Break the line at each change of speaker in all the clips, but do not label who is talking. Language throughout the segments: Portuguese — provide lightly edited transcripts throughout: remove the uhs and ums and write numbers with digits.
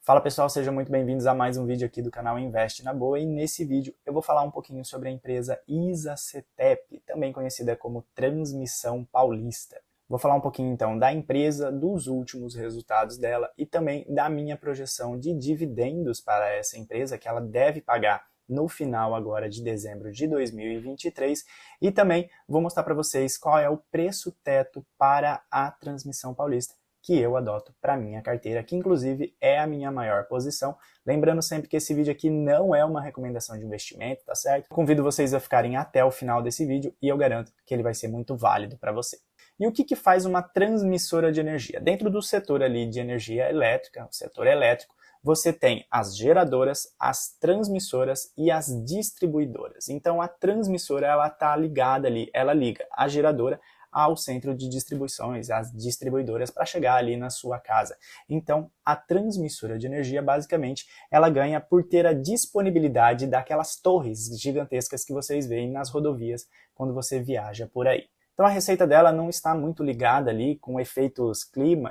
Fala pessoal, sejam muito bem-vindos a mais um vídeo aqui do canal Investe na Boa, e nesse vídeo eu vou falar um pouquinho sobre a empresa ISA-CTEP, também conhecida como Transmissão Paulista. Vou falar um pouquinho então da empresa, dos últimos resultados dela e também da minha projeção de dividendos para essa empresa que ela deve pagar no final agora de dezembro de 2023, e também vou mostrar para vocês qual é o preço teto para a Transmissão Paulista que eu adoto para minha carteira, que inclusive é a minha maior posição. Lembrando sempre que esse vídeo aqui não é uma recomendação de investimento, tá certo? Convido vocês a ficarem até o final desse vídeo e eu garanto que ele vai ser muito válido para você. E o que faz uma transmissora de energia? Dentro do setor ali de energia elétrica, o setor elétrico, você tem as geradoras, as transmissoras e as distribuidoras. Então a transmissora ela está ligada ali, ela liga a geradora ao centro de distribuições, as distribuidoras, para chegar ali na sua casa. Então, a transmissora de energia, basicamente, ela ganha por ter a disponibilidade daquelas torres gigantescas que vocês veem nas rodovias quando você viaja por aí. Então a receita dela não está muito ligada ali com efeitos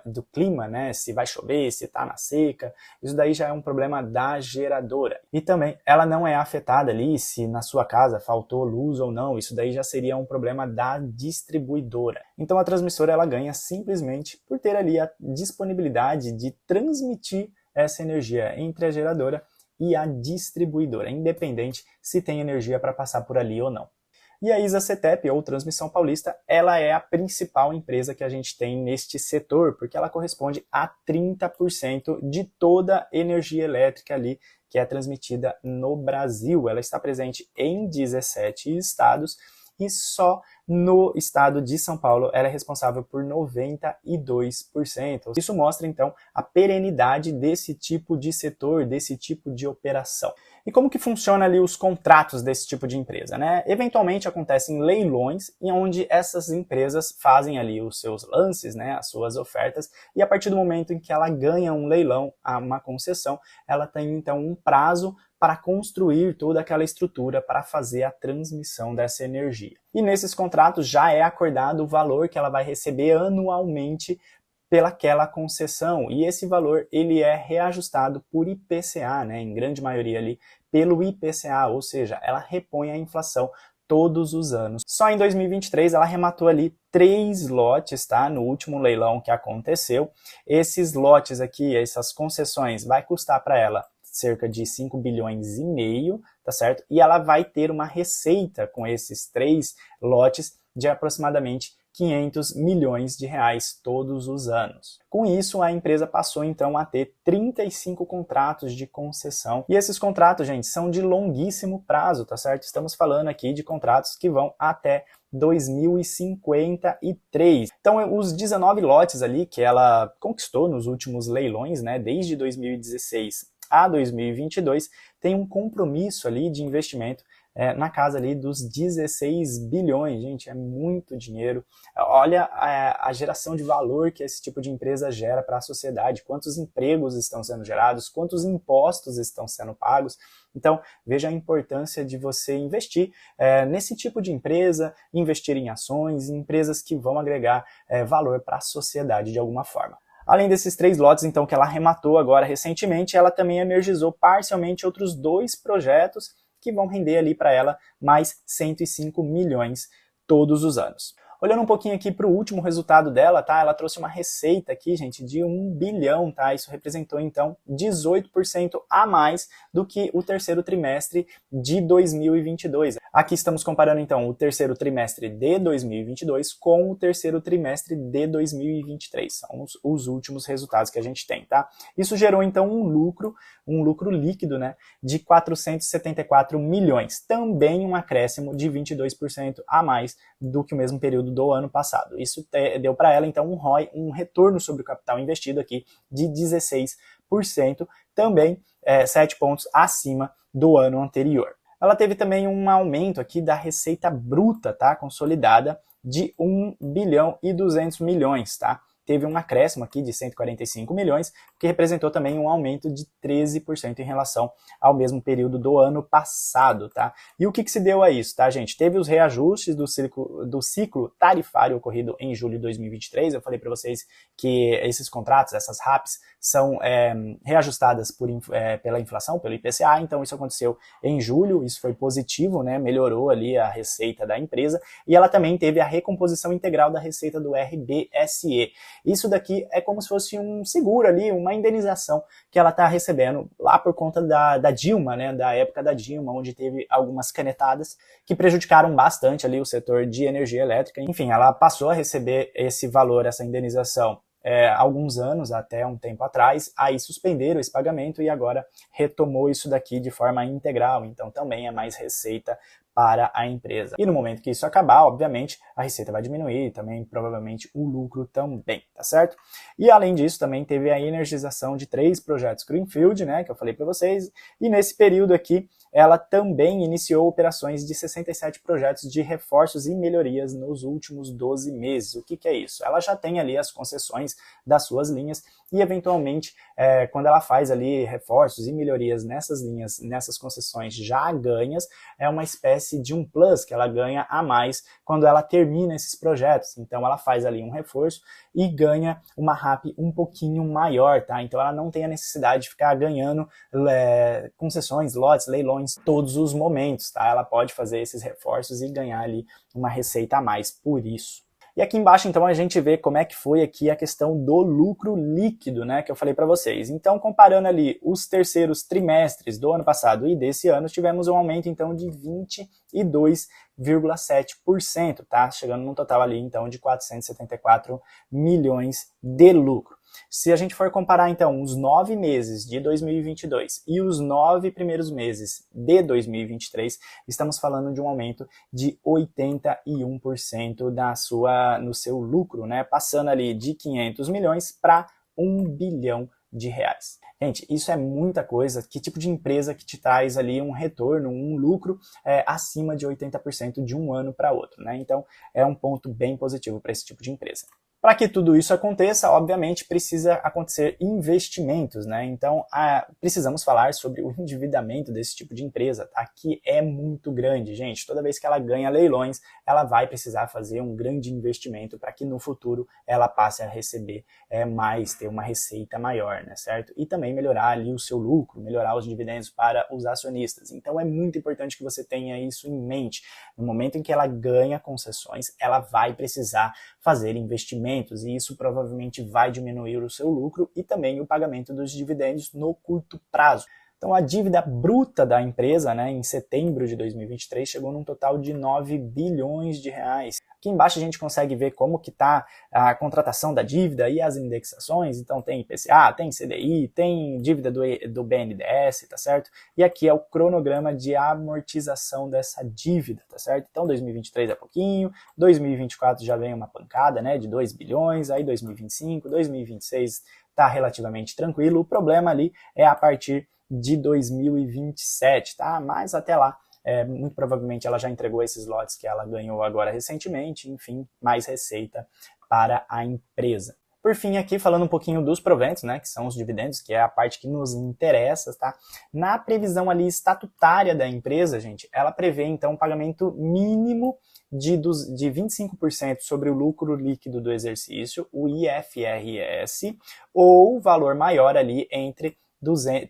do clima, né? Se vai chover, se está na seca, isso daí já é um problema da geradora. E também ela não é afetada ali se na sua casa faltou luz ou não, isso daí já seria um problema da distribuidora. Então a transmissora ela ganha simplesmente por ter ali a disponibilidade de transmitir essa energia entre a geradora e a distribuidora, independente se tem energia para passar por ali ou não. E a ISA-CTEP, ou Transmissão Paulista, ela é a principal empresa que a gente tem neste setor, porque ela corresponde a 30% de toda a energia elétrica ali que é transmitida no Brasil. Ela está presente em 17 estados e só no estado de São Paulo ela é responsável por 92%. Isso mostra, então, a perenidade desse tipo de setor, desse tipo de operação. E como que funciona ali os contratos desse tipo de empresa, né? Eventualmente acontecem leilões em onde essas empresas fazem ali os seus lances, né, as suas ofertas, e a partir do momento em que ela ganha um leilão, uma concessão, ela tem então um prazo para construir toda aquela estrutura para fazer a transmissão dessa energia. E nesses contratos já é acordado o valor que ela vai receber anualmente pelaquela concessão, e esse valor ele é reajustado por IPCA, né, em grande maioria ali pelo IPCA, ou seja, ela repõe a inflação todos os anos. Só em 2023 ela arrematou ali 3 lotes, tá? No último leilão que aconteceu. Esses lotes aqui, essas concessões, vai custar para ela cerca de 5 bilhões e meio, tá certo? E ela vai ter uma receita com esses 3 lotes de aproximadamente 500 milhões de reais todos os anos. Com isso, a empresa passou então a ter 35 contratos de concessão. E esses contratos, gente, são de longuíssimo prazo, tá certo? Estamos falando aqui de contratos que vão até 2053. Então, os 19 lotes ali que ela conquistou nos últimos leilões, né, desde 2016 a 2022, tem um compromisso ali de investimento na casa ali dos 16 bilhões, gente, é muito dinheiro. Olha a geração de valor que esse tipo de empresa gera para a sociedade, quantos empregos estão sendo gerados, quantos impostos estão sendo pagos. Então, veja a importância de você investir nesse tipo de empresa, investir em ações, em empresas que vão agregar valor para a sociedade de alguma forma. Além desses 3 lotes, então, que ela arrematou agora recentemente, ela também energizou parcialmente outros 2 projetos que vão render ali para ela mais 105 milhões todos os anos. Olhando um pouquinho aqui para o último resultado dela, tá? Ela trouxe uma receita aqui, gente, de 1 bilhão, tá? Isso representou, então, 18% a mais do que o terceiro trimestre de 2022. Aqui estamos comparando, então, o terceiro trimestre de 2022 com o terceiro trimestre de 2023. São os últimos resultados que a gente tem, tá? Isso gerou, então, um lucro líquido, né, de 474 milhões. Também um acréscimo de 22% a mais do que o mesmo período do ano passado. Isso deu para ela, então, um ROI, um retorno sobre o capital investido aqui de 16%, também 7 pontos acima do ano anterior. Ela teve também um aumento aqui da receita bruta, tá, consolidada, de 1 bilhão e 200 milhões, tá? Teve um acréscimo aqui de 145 milhões, que representou também um aumento de 13% em relação ao mesmo período do ano passado, tá? E o que se deu a isso, tá, gente? Teve os reajustes do ciclo tarifário ocorrido em julho de 2023, eu falei para vocês que esses contratos, essas RAPs, são reajustadas pela inflação, pelo IPCA, então isso aconteceu em julho, isso foi positivo, né, melhorou ali a receita da empresa, e ela também teve a recomposição integral da receita do RBSE. Isso daqui é como se fosse um seguro ali, uma indenização que ela está recebendo lá por conta da Dilma, né, da época da Dilma, onde teve algumas canetadas que prejudicaram bastante ali o setor de energia elétrica. Enfim, ela passou a receber esse valor, essa indenização, alguns anos, até um tempo atrás, aí suspenderam esse pagamento e agora retomou isso daqui de forma integral, então também é mais receita para a empresa. E no momento que isso acabar, obviamente, a receita vai diminuir, também provavelmente o lucro também, tá certo? E além disso, também teve a energização de 3 projetos Greenfield, né, que eu falei para vocês, e nesse período aqui, ela também iniciou operações de 67 projetos de reforços e melhorias nos últimos 12 meses. O que é isso? Ela já tem ali as concessões das suas linhas e, eventualmente, quando ela faz ali reforços e melhorias nessas linhas, nessas concessões já ganhas, é uma espécie de um plus que ela ganha a mais quando ela termina esses projetos. Então, ela faz ali um reforço e ganha uma RAP um pouquinho maior, tá? Então, ela não tem a necessidade de ficar ganhando concessões, lotes, leilões todos os momentos, tá? Ela pode fazer esses reforços e ganhar ali uma receita a mais por isso. E aqui embaixo, então, a gente vê como é que foi aqui a questão do lucro líquido, né, que eu falei para vocês. Então, comparando ali os terceiros trimestres do ano passado e desse ano, tivemos um aumento, então, de 22,7%, tá? Chegando num total ali, então, de 474 milhões de lucro. Se a gente for comparar, então, os 9 meses de 2022 e os 9 primeiros meses de 2023, estamos falando de um aumento de 81% no seu lucro, né? Passando ali de 500 milhões para 1 bilhão de reais. Gente, isso é muita coisa. Que tipo de empresa que te traz ali um retorno, um lucro acima de 80% de um ano para outro, né? Então, é um ponto bem positivo para esse tipo de empresa. Para que tudo isso aconteça, obviamente, precisa acontecer investimentos, né? Então, precisamos falar sobre o endividamento desse tipo de empresa, tá? Que é muito grande, gente. Toda vez que ela ganha leilões, ela vai precisar fazer um grande investimento para que no futuro ela passe a receber mais, ter uma receita maior, né? Certo? E também melhorar ali o seu lucro, melhorar os dividendos para os acionistas. Então, é muito importante que você tenha isso em mente. No momento em que ela ganha concessões, ela vai precisar fazer investimentos, e isso provavelmente vai diminuir o seu lucro e também o pagamento dos dividendos no curto prazo. Então, a dívida bruta da empresa, né, em setembro de 2023, chegou num total de 9 bilhões de reais. Aqui embaixo a gente consegue ver como que está a contratação da dívida e as indexações. Então, tem IPCA, tem CDI, tem dívida do BNDES, tá certo? E aqui é o cronograma de amortização dessa dívida, tá certo? Então, 2023 é pouquinho, 2024 já vem uma pancada, né, de 2 bilhões, aí 2025, 2026 está relativamente tranquilo. O problema ali é a partir de 2027, tá? Mas até lá, muito provavelmente ela já entregou esses lotes que ela ganhou agora recentemente, enfim, mais receita para a empresa. Por fim, aqui falando um pouquinho dos proventos, né, que são os dividendos, que é a parte que nos interessa, tá? Na previsão ali estatutária da empresa, gente, ela prevê então um pagamento mínimo de 25% sobre o lucro líquido do exercício, o IFRS, ou valor maior ali entre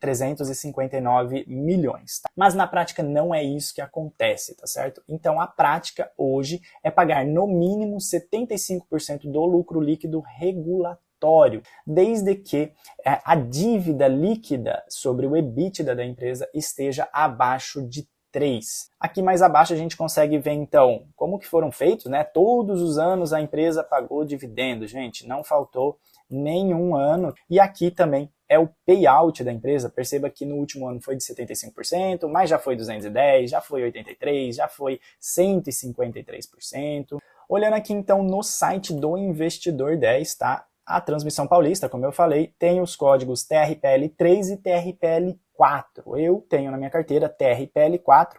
359 milhões. Tá? Mas na prática não é isso que acontece, tá certo? Então a prática hoje é pagar no mínimo 75% do lucro líquido regulatório, desde que a dívida líquida sobre o EBITDA da empresa esteja abaixo de 3. Aqui mais abaixo a gente consegue ver então como que foram feitos, né? Todos os anos a empresa pagou dividendo, gente, não faltou nenhum ano. E aqui também é o payout da empresa. Perceba que no último ano foi de 75%, mas já foi 210%, já foi 83%, já foi 153%. Olhando aqui então no site do Investidor 10, tá? A Transmissão Paulista, como eu falei, tem os códigos TRPL3 e TRPL4. Eu tenho na minha carteira TRPL4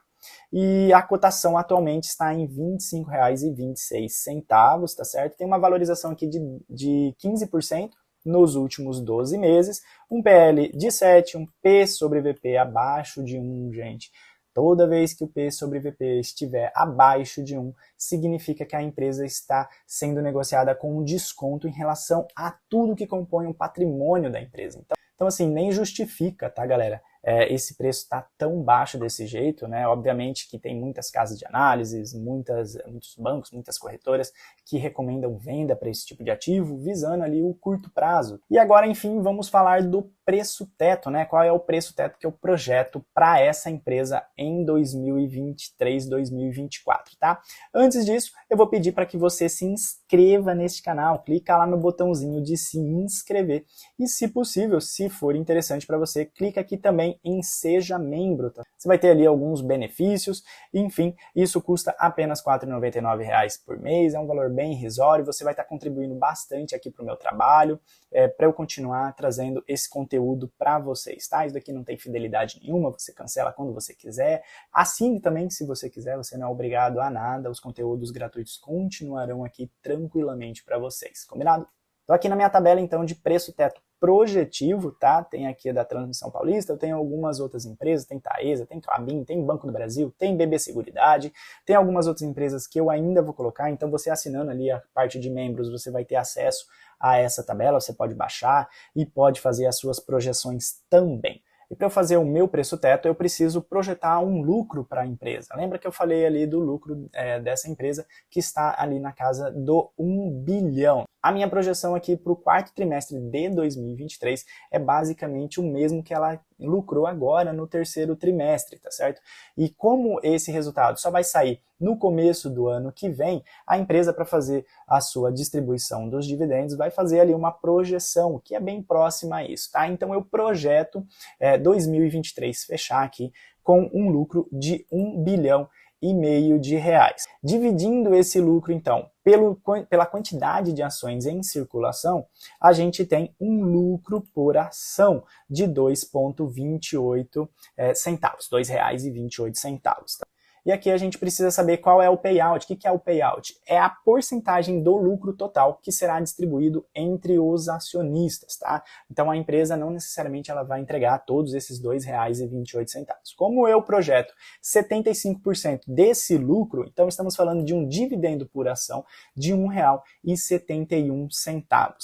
e a cotação atualmente está em R$ 25,26, tá certo? Tem uma valorização aqui de 15% nos últimos 12 meses, um PL de 7, um P sobre VP abaixo de 1, gente. Toda vez que o P sobre VP estiver abaixo de 1, significa que a empresa está sendo negociada com um desconto em relação a tudo que compõe o patrimônio da empresa. Então assim, nem justifica, tá, galera? Esse preço está tão baixo desse jeito, né? Obviamente que tem muitas casas de análises, muitos bancos, muitas corretoras que recomendam venda para esse tipo de ativo, visando ali o curto prazo. E agora, enfim, vamos falar do preço teto, né? Qual é o preço teto que eu projeto para essa empresa em 2023, 2024, tá? Antes disso, eu vou pedir para que você se inscreva neste canal, clica lá no botãozinho de se inscrever e, se possível, se for interessante para você, clica aqui também em Seja Membro, tá? Você vai ter ali alguns benefícios, enfim, isso custa apenas R$ 4,99 por mês, é um valor bem irrisório, você vai estar contribuindo bastante aqui para o meu trabalho, para eu continuar trazendo esse conteúdo para vocês, tá? Isso daqui não tem fidelidade nenhuma, você cancela quando você quiser, assine também se você quiser, você não é obrigado a nada, os conteúdos gratuitos continuarão aqui tranquilamente para vocês, combinado? Estou aqui na minha tabela então de preço teto projetivo, tá? Tem aqui da Transmissão Paulista, eu tenho algumas outras empresas, tem Taesa, tem Klabin, tem Banco do Brasil, tem BB Seguridade, tem algumas outras empresas que eu ainda vou colocar, então você assinando ali a parte de membros, você vai ter acesso a essa tabela, você pode baixar e pode fazer as suas projeções também. E para eu fazer o meu preço teto, eu preciso projetar um lucro para a empresa. Lembra que eu falei ali do lucro dessa empresa que está ali na casa do 1 bilhão. A minha projeção aqui para o quarto trimestre de 2023 é basicamente o mesmo que ela lucrou agora no terceiro trimestre, tá certo? E como esse resultado só vai sair no começo do ano que vem, a empresa, para fazer a sua distribuição dos dividendos, vai fazer ali uma projeção que é bem próxima a isso, tá? Então eu projeto 2023 fechar aqui com um lucro de 1 bilhão e meio de reais. Dividindo esse lucro, então, pela quantidade de ações em circulação, a gente tem um lucro por ação de 2,28 centavos, R$ 2,28. Tá? E aqui a gente precisa saber qual é o payout. O que é o payout? É a porcentagem do lucro total que será distribuído entre os acionistas, tá? Então a empresa não necessariamente ela vai entregar todos esses R$ 2,28. Como eu projeto 75% desse lucro, então estamos falando de um dividendo por ação de R$ 1,71,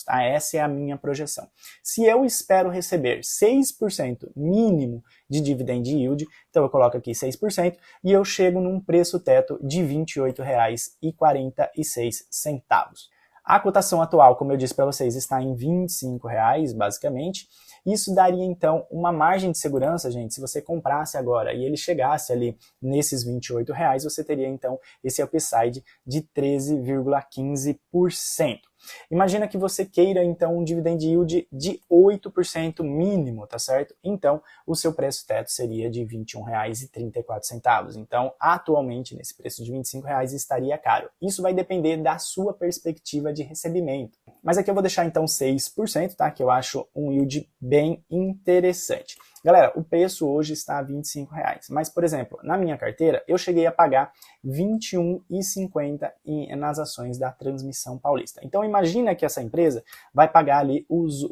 tá? Essa é a minha projeção. Se eu espero receber 6% mínimo de dividend yield, então eu coloco aqui 6% e eu chego num preço teto de R$ 28,46. A cotação atual, como eu disse para vocês, está em R$ 25, basicamente. Isso daria, então, uma margem de segurança, gente, se você comprasse agora e ele chegasse ali nesses R$ 28, você teria, então, esse upside de 13,15%. Imagina que você queira, então, um dividend yield de 8% mínimo, tá certo? Então, o seu preço teto seria de R$ 21,34. Então, atualmente, nesse preço de R$ 25 estaria caro. Isso vai depender da sua perspectiva de recebimento. Mas aqui eu vou deixar, então, 6%, tá? Que eu acho um yield bem interessante. Galera, o preço hoje está a R$ 25, mas, por exemplo, na minha carteira, eu cheguei a pagar R$ 21,50 nas ações da Transmissão Paulista. Então, imagina que essa empresa vai pagar ali os R$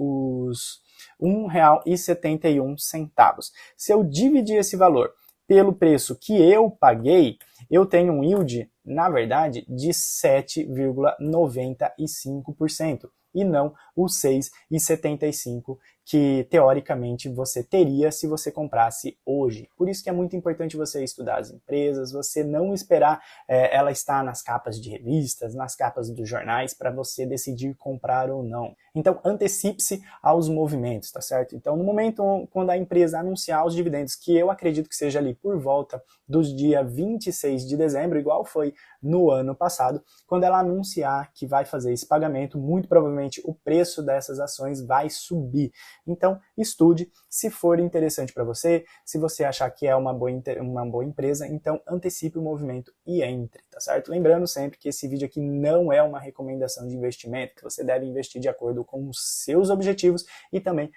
1,71. Se eu dividir esse valor pelo preço que eu paguei, eu tenho um yield, na verdade, de 7,95%. E não os 6,75% que teoricamente você teria se você comprasse hoje. Por isso que é muito importante você estudar as empresas, você não esperar ela estar nas capas de revistas, nas capas dos jornais para você decidir comprar ou não. Então antecipe-se aos movimentos, tá certo? Então no momento quando a empresa anunciar os dividendos, que eu acredito que seja ali por volta dos dias 26 de dezembro, igual foi no ano passado, quando ela anunciar que vai fazer esse pagamento, muito provavelmente o preço dessas ações vai subir. Então, estude, se for interessante para você, se você achar que é uma boa empresa, então antecipe o movimento e entre, tá certo? Lembrando sempre que esse vídeo aqui não é uma recomendação de investimento, que você deve investir de acordo com os seus objetivos e também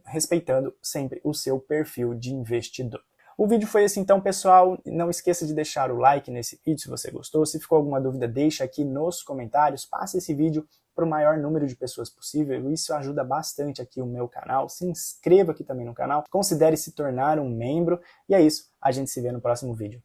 respeitando sempre o seu perfil de investidor. O vídeo foi esse então, pessoal. Não esqueça de deixar o like nesse vídeo se você gostou. Se ficou alguma dúvida, deixa aqui nos comentários. Passe esse vídeo para o maior número de pessoas possível. Isso ajuda bastante aqui o meu canal. Se inscreva aqui também no canal. Considere se tornar um membro. E é isso. A gente se vê no próximo vídeo.